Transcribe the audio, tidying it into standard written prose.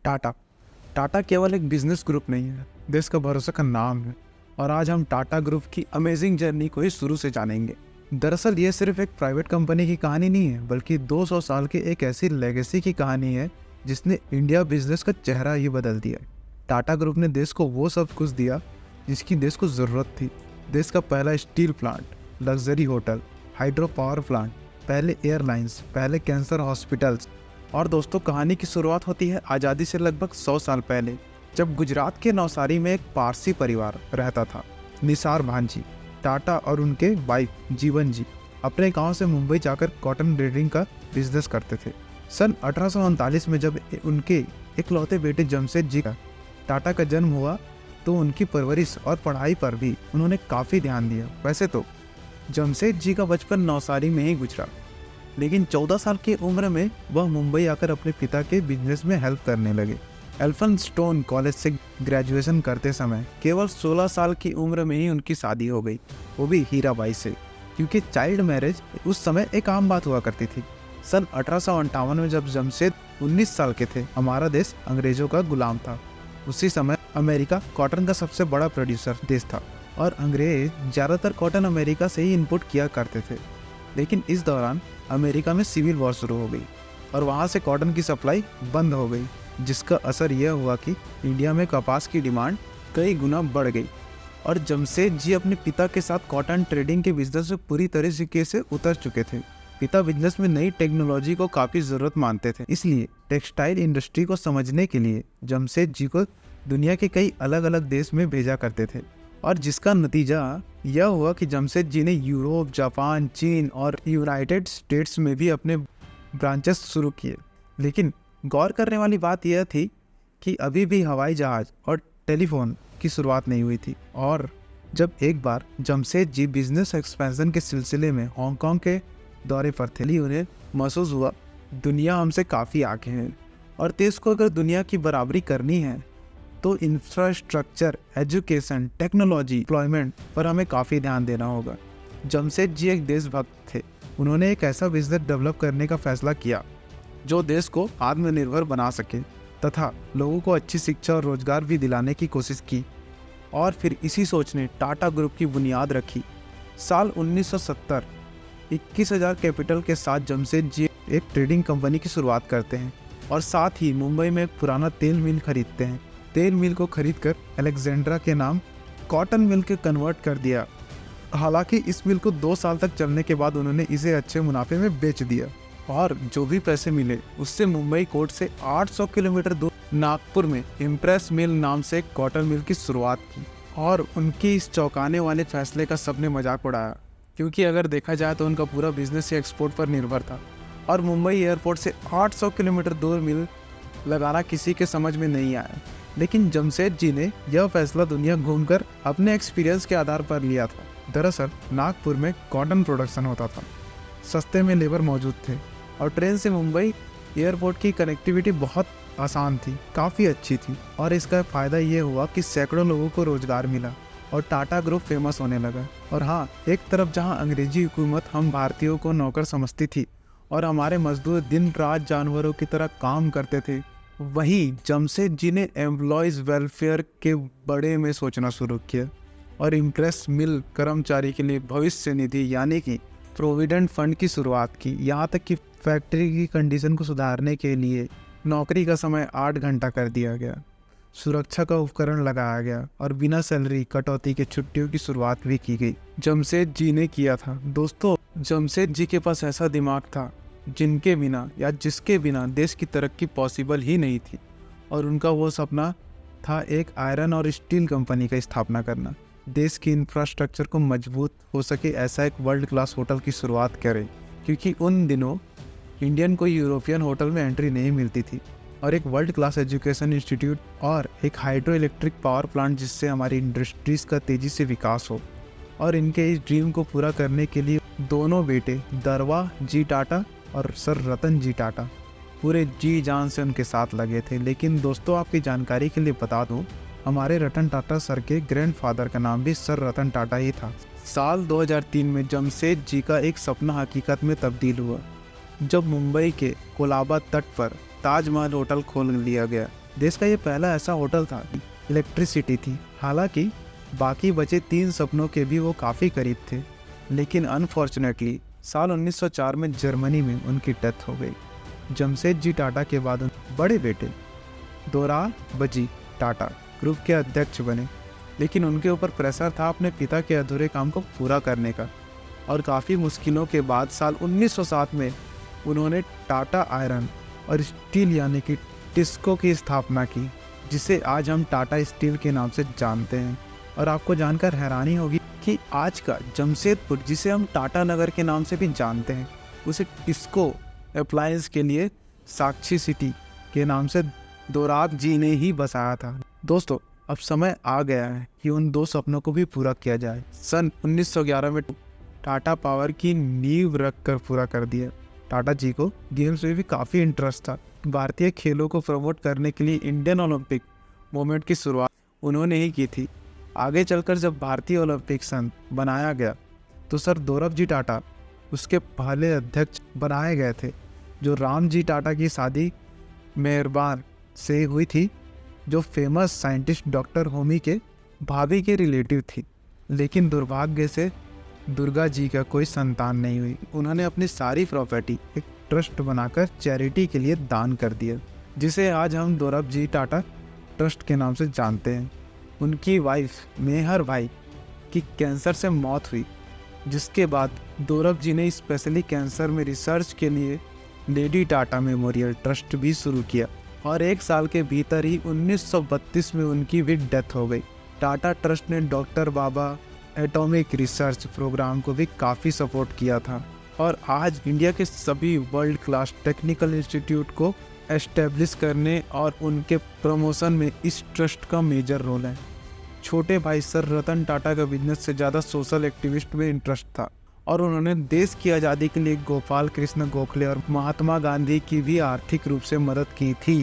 टाटा। टाटा केवल एक business group नहीं है, देश का भरोसा का नाम है। और आज हम टाटा ग्रुप की अमेजिंग जर्नी को ही शुरू से जानेंगे। दरअसल ये सिर्फ एक प्राइवेट कंपनी की कहानी नहीं है, बल्कि 200 साल की एक ऐसी लेगेसी की कहानी है जिसने इंडिया बिजनेस का चेहरा ही बदल दिया। टाटा ग्रुप ने देश को वो सब कुछ दिया जिसकी देश को ज़रूरत थी। देश का पहला steel plant, luxury hotel, hydro power plant, पहले एयरलाइंस, पहले कैंसर हॉस्पिटल्स। और दोस्तों, कहानी की शुरुआत होती है आज़ादी से लगभग 100 साल पहले, जब गुजरात के नवसारी में एक पारसी परिवार रहता था। निसार भांजी टाटा और उनके वाइफ जीवन जी अपने गांव से मुंबई जाकर कॉटन ट्रेडिंग का बिजनेस करते थे। सन 1839 में जब उनके इकलौते बेटे जमशेद जी का टाटा का जन्म हुआ तो उनकी परवरिश और पढ़ाई पर भी उन्होंने काफ़ी ध्यान दिया। वैसे तो जमशेद जी का बचपन नवसारी में ही गुजरा, लेकिन 14 साल की उम्र में वह मुंबई आकर अपने पिता के बिजनेस में हेल्प करने लगे। एल्फिंस्टोन कॉलेज से ग्रेजुएशन करते समय केवल 16 साल की उम्र में ही उनकी शादी हो गई, वो भी हीराबाई से, क्योंकि चाइल्ड मैरिज उस समय एक आम बात हुआ करती थी। सन 1858 में जब जमशेद 19 साल के थे, हमारा देश अंग्रेजों का गुलाम था। उसी समय अमेरिका कॉटन का सबसे बड़ा प्रोड्यूसर देश था और अंग्रेज ज़्यादातर कॉटन अमेरिका से ही इंपोर्ट किया करते थे। लेकिन इस दौरान अमेरिका में सिविल वॉर शुरू हो गई और वहाँ से कॉटन की सप्लाई बंद हो गई, जिसका असर यह हुआ कि इंडिया में कपास की डिमांड कई गुना बढ़ गई और जमशेद जी अपने पिता के साथ कॉटन ट्रेडिंग के बिजनेस में पूरी तरीके से उतर चुके थे। पिता बिजनेस में नई टेक्नोलॉजी को काफ़ी ज़रूरत मानते थे, इसलिए टेक्सटाइल इंडस्ट्री को समझने के लिए जमशेद जी को दुनिया के कई अलग अलग देश में भेजा करते थे। और जिसका नतीजा यह हुआ कि जमशेद जी ने यूरोप, जापान, चीन और यूनाइटेड स्टेट्स में भी अपने ब्रांचेस शुरू किए। लेकिन गौर करने वाली बात यह थी कि अभी भी हवाई जहाज़ और टेलीफोन की शुरुआत नहीं हुई थी। और जब एक बार जमशेद जी बिजनेस एक्सपेंशन के सिलसिले में हांगकांग के दौरे पर थे, उन्हें महसूस हुआ दुनिया हमसे काफ़ी आगे है और देश को अगर दुनिया की बराबरी करनी है तो इंफ्रास्ट्रक्चर, एजुकेशन, टेक्नोलॉजी, एम्प्लॉयमेंट पर हमें काफ़ी ध्यान देना होगा। जमशेद जी एक देशभक्त थे। उन्होंने एक ऐसा बिजनेस डेवलप करने का फैसला किया जो देश को आत्मनिर्भर बना सके तथा लोगों को अच्छी शिक्षा और रोजगार भी दिलाने की कोशिश की। और फिर इसी सोच ने टाटा ग्रुप की बुनियाद रखी। साल 1970 21,000 कैपिटल के साथ जमशेद जी एक ट्रेडिंग कंपनी की शुरुआत करते हैं और साथ ही मुंबई में एक पुराना तेल मिल खरीदते हैं। तेल मिल को खरीदकर अलेक्जेंड्रा के नाम कॉटन मिल के कन्वर्ट कर दिया। हालांकि इस मिल को 2 साल तक चलने के बाद उन्होंने इसे अच्छे मुनाफे में बेच दिया और जो भी पैसे मिले उससे मुंबई कोर्ट से 800 किलोमीटर दूर नागपुर में इम्प्रेस मिल नाम से एक कॉटन मिल की शुरुआत की। और उनकी इस चौंकाने वाले फैसले का सबने मजाक उड़ाया, क्योंकि अगर देखा जाए तो उनका पूरा बिजनेस ही एक्सपोर्ट पर निर्भर था और मुंबई एयरपोर्ट से 800 किलोमीटर दूर मिल लगाना किसी के समझ में नहीं आया। लेकिन जमशेद जी ने यह फैसला दुनिया घूमकर अपने एक्सपीरियंस के आधार पर लिया था। दरअसल नागपुर में कॉटन प्रोडक्शन होता था, सस्ते में लेबर मौजूद थे और ट्रेन से मुंबई एयरपोर्ट की कनेक्टिविटी बहुत आसान थी, काफ़ी अच्छी थी। और इसका फ़ायदा ये हुआ कि सैकड़ों लोगों को रोज़गार मिला और टाटा ग्रुप फेमस होने लगा। और हाँ, एक तरफ जहाँ अंग्रेजी हुकूमत हम भारतीयों को नौकर समझती थी और हमारे मजदूर दिन रात जानवरों की तरह काम करते थे, वहीं जमशेद जी ने एम्प्लॉयज़ वेलफेयर के बड़े में सोचना शुरू किया और इम्प्रेस मिल कर्मचारी के लिए भविष्य निधि यानी कि प्रोविडेंट फंड की शुरुआत की। यहाँ तक कि फैक्ट्री की कंडीशन को सुधारने के लिए नौकरी का समय 8 घंटा कर दिया गया, सुरक्षा का उपकरण लगाया गया और बिना सैलरी कटौती के छुट्टियों की शुरुआत भी की गई। जमशेद जी ने किया था। दोस्तों, जमशेद जी के पास ऐसा दिमाग था जिनके बिना या जिसके बिना देश की तरक्की पॉसिबल ही नहीं थी। और उनका वो सपना था एक आयरन और स्टील कंपनी का स्थापना करना, देश की इंफ्रास्ट्रक्चर को मजबूत हो सके ऐसा एक वर्ल्ड क्लास होटल की शुरुआत करें, क्योंकि उन दिनों इंडियन को यूरोपियन होटल में एंट्री नहीं मिलती थी। और एक वर्ल्ड क्लास एजुकेशन इंस्टीट्यूट और एक हाइड्रो इलेक्ट्रिक पावर प्लांट जिससे हमारी इंडस्ट्रीज़ का तेज़ी से विकास हो। और इनके इस ड्रीम को पूरा करने के लिए दोनों बेटे दरवा जी टाटा और सर रतन जी टाटा पूरे जी जान से उनके साथ लगे थे। लेकिन दोस्तों, आपकी जानकारी के लिए बता दूं, हमारे रतन टाटा सर के ग्रैंडफादर का नाम भी सर रतन टाटा ही था। साल 2003 में जमशेद जी का एक सपना हकीकत में तब्दील हुआ जब मुंबई के कोलाबा तट पर ताजमहल होटल खोल लिया गया। देश का ये पहला ऐसा होटल था, इलेक्ट्रिसिटी थी। हालांकि बाकी बचे 3 सपनों के भी वो काफ़ी करीब थे, लेकिन अनफॉर्चुनेटली साल 1904 में जर्मनी में उनकी डेथ हो गई। जमशेदजी टाटा के बाद बड़े बेटे दोराबजी टाटा ग्रुप के अध्यक्ष बने, लेकिन उनके ऊपर प्रेशर था अपने पिता के अधूरे काम को पूरा करने का, और काफ़ी मुश्किलों के बाद साल 1907 में उन्होंने टाटा आयरन और स्टील यानी कि टिस्को की स्थापना की, जिसे आज हम टाटा स्टील के नाम से जानते हैं। और आपको जानकर हैरानी होगी कि आज का जमशेदपुर, जिसे हम टाटा नगर के नाम से भी जानते हैं, उसे टिस्को अप्लायंस के लिए साक्षी सिटी के नाम से दोराब जी ने ही बसाया था। दोस्तों, अब समय आ गया है कि उन 2 सपनों को भी पूरा किया जाए। सन 1911 में टाटा पावर की नींव रखकर पूरा कर दिया। टाटा जी को गेम्स में भी काफ़ी इंटरेस्ट था। भारतीय खेलों को प्रमोट करने के लिए इंडियन ओलंपिक मूवमेंट की शुरुआत उन्होंने ही की थी। आगे चलकर जब भारतीय ओलंपिक संघ बनाया गया तो सर दोरबजी टाटा उसके पहले अध्यक्ष बनाए गए थे, जो रामजी टाटा की शादी मेहरबान से हुई थी, जो फेमस साइंटिस्ट डॉक्टर होमी के भाभी के रिलेटिव थी। लेकिन दुर्भाग्य से दुर्गा जी का कोई संतान नहीं हुई। उन्होंने अपनी सारी प्रॉपर्टी एक ट्रस्ट बनाकर चैरिटी के लिए दान कर दिया, जिसे आज हम दोरबजी टाटा ट्रस्ट के नाम से जानते हैं। उनकी वाइफ मेहर भाई की कैंसर से मौत हुई, जिसके बाद दोरबजी ने स्पेशली कैंसर में रिसर्च के लिए लेडी टाटा मेमोरियल ट्रस्ट भी शुरू किया, और 1 साल के भीतर ही 1932 में उनकी भी डेथ हो गई। टाटा ट्रस्ट ने डॉक्टर बाबा एटॉमिक रिसर्च प्रोग्राम को भी काफ़ी सपोर्ट किया था, और आज इंडिया के सभी वर्ल्ड क्लास टेक्निकल इंस्टीट्यूट को एस्टेब्लिश करने और उनके प्रमोशन में इस ट्रस्ट का मेजर रोल है। छोटे भाई सर रतन टाटा का बिजनेस से ज़्यादा सोशल एक्टिविस्ट में इंटरेस्ट था, और उन्होंने देश की आज़ादी के लिए गोपाल कृष्ण गोखले और महात्मा गांधी की भी आर्थिक रूप से मदद की थी।